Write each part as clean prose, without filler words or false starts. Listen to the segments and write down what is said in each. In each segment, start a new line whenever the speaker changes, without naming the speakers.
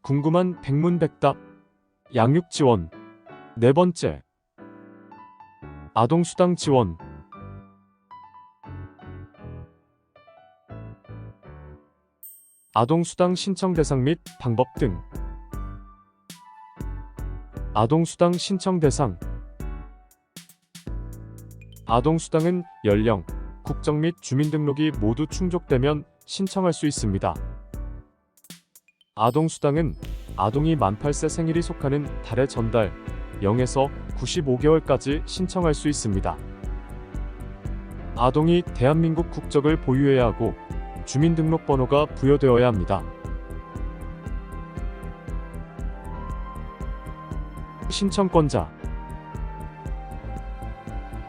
궁금한 백문백답 양육 지원. 네 번째, 아동수당 지원. 아동수당 신청 대상 및 방법 등. 아동수당 신청 대상. 아동수당은 연령, 국적 및 주민등록이 모두 충족되면 신청할 수 있습니다. 아동수당은 아동이 만 8세 생일이 속하는 달의 전달 0에서 95개월까지 신청할 수 있습니다. 아동이 대한민국 국적을 보유해야 하고 주민등록번호가 부여되어야 합니다. 신청권자.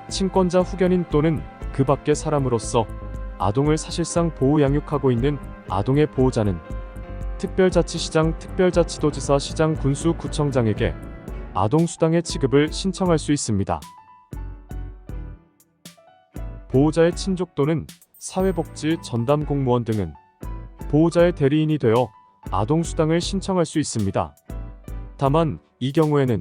친권자 후견인 또는 그 밖의 사람으로서 아동을 사실상 보호 양육하고 있는 아동의 보호자는 특별자치시장, 특별자치도지사, 시장, 군수, 구청장에게 아동수당의 지급을 신청할 수 있습니다. 보호자의 친족 또는 사회복지 전담 공무원 등은 보호자의 대리인이 되어 아동수당을 신청할 수 있습니다. 다만 이 경우에는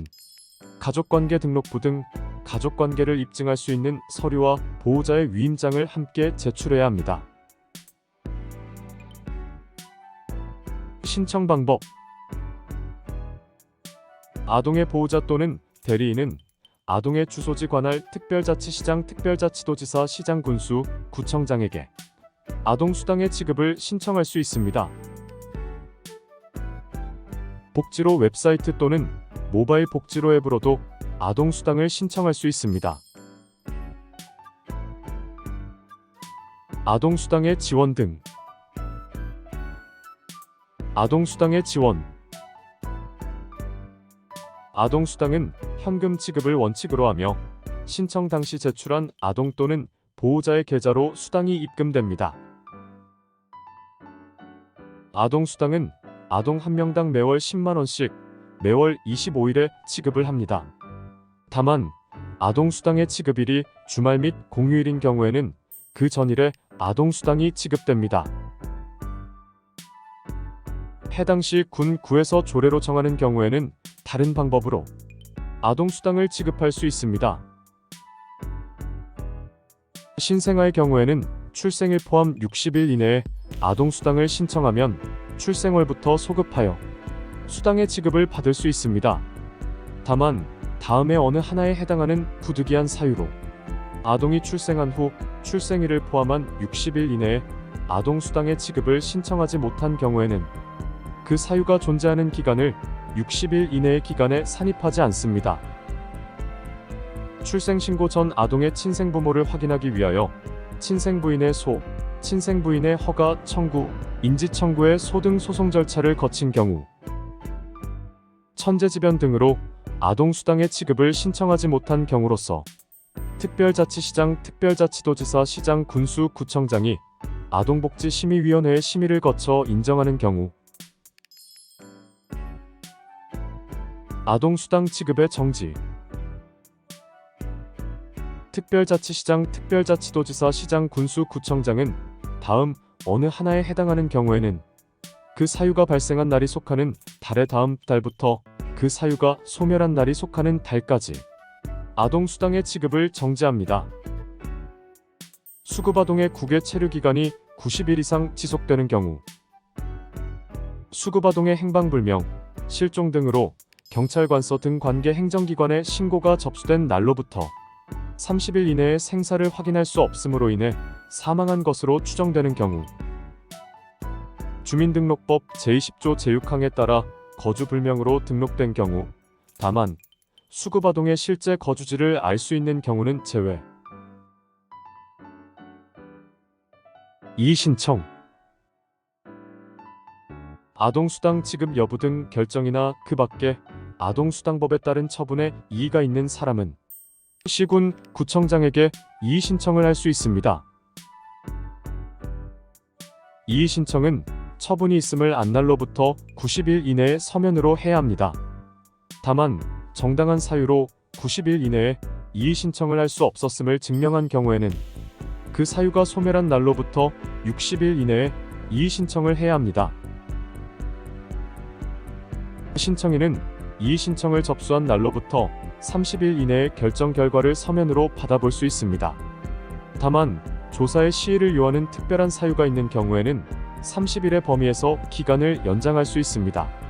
가족관계 등록부 등 가족관계를 입증할 수 있는 서류와 보호자의 위임장을 함께 제출해야 합니다. 신청 방법. 아동의 보호자 또는 대리인은 아동의 주소지 관할 특별자치시장, 특별자치도지사, 시장, 군수, 구청장에게 아동수당의 지급을 신청할 수 있습니다. 복지로 웹사이트 또는 모바일 복지로 앱으로도 아동수당을 신청할 수 있습니다. 아동수당의 지원 등. 아동수당의 지원. 아동수당은 현금 지급을 원칙으로 하며 신청 당시 제출한 아동 또는 보호자의 계좌로 수당이 입금됩니다. 아동수당은 아동 한 명당 매월 10만원씩 매월 25일에 지급을 합니다. 다만 아동수당의 지급일이 주말 및 공휴일인 경우에는 그 전일에 아동수당이 지급됩니다. 해당 시 군, 구에서 조례로 정하는 경우에는 다른 방법으로 아동수당을 지급할 수 있습니다. 신생아의 경우에는 출생일 포함 60일 이내에 아동수당을 신청하면 출생월부터 소급하여 수당의 지급을 받을 수 있습니다. 다만 다음에 어느 하나에 해당하는 부득이한 사유로 아동이 출생한 후 출생일을 포함한 60일 이내에 아동수당의 지급을 신청하지 못한 경우에는 그 사유가 존재하는 기간을 60일 이내의 기간에 산입하지 않습니다. 출생신고 전 아동의 친생부모를 확인하기 위하여 친생부인의 소, 친생부인의 허가 청구, 인지청구의 소 등 소송 절차를 거친 경우 천재지변 등으로 아동수당의 지급을 신청하지 못한 경우로서 특별자치시장, 특별자치도지사, 시장, 군수, 구청장이 아동복지심의위원회의 심의를 거쳐 인정하는 경우 아동수당 지급의 정지. 특별자치시장, 특별자치도지사, 시장, 군수, 구청장은 다음 어느 하나에 해당하는 경우에는 그 사유가 발생한 날이 속하는 달의 다음 달부터 그 사유가 소멸한 날이 속하는 달까지 아동수당의 지급을 정지합니다. 수급아동의 국외 체류기간이 90일 이상 지속되는 경우 수급아동의 행방불명, 실종 등으로 경찰관서 등 관계 행정기관에 신고가 접수된 날로부터 30일 이내에 생사를 확인할 수 없음으로 인해 사망한 것으로 추정되는 경우 주민등록법 제20조 제6항에 따라 거주불명으로 등록된 경우 다만 수급아동의 실제 거주지를 알 수 있는 경우는 제외. 이의신청. 아동수당 지급 여부 등 결정이나 그 밖에 아동수당법에 따른 처분에 이의가 있는 사람은 시군, 구청장에게 이의신청을 할 수 있습니다. 이의신청은 처분이 있음을 안 날로부터 90일 이내에 서면으로 해야 합니다. 다만 정당한 사유로 90일 이내에 이의신청을 할 수 없었음을 증명한 경우에는 그 사유가 소멸한 날로부터 60일 이내에 이의신청을 해야 합니다. 신청인은 이의 신청을 접수한 날로부터 30일 이내에 결정 결과를 서면으로 받아볼 수 있습니다. 다만 조사의 시일을 요하는 특별한 사유가 있는 경우에는 30일의 범위에서 기간을 연장할 수 있습니다.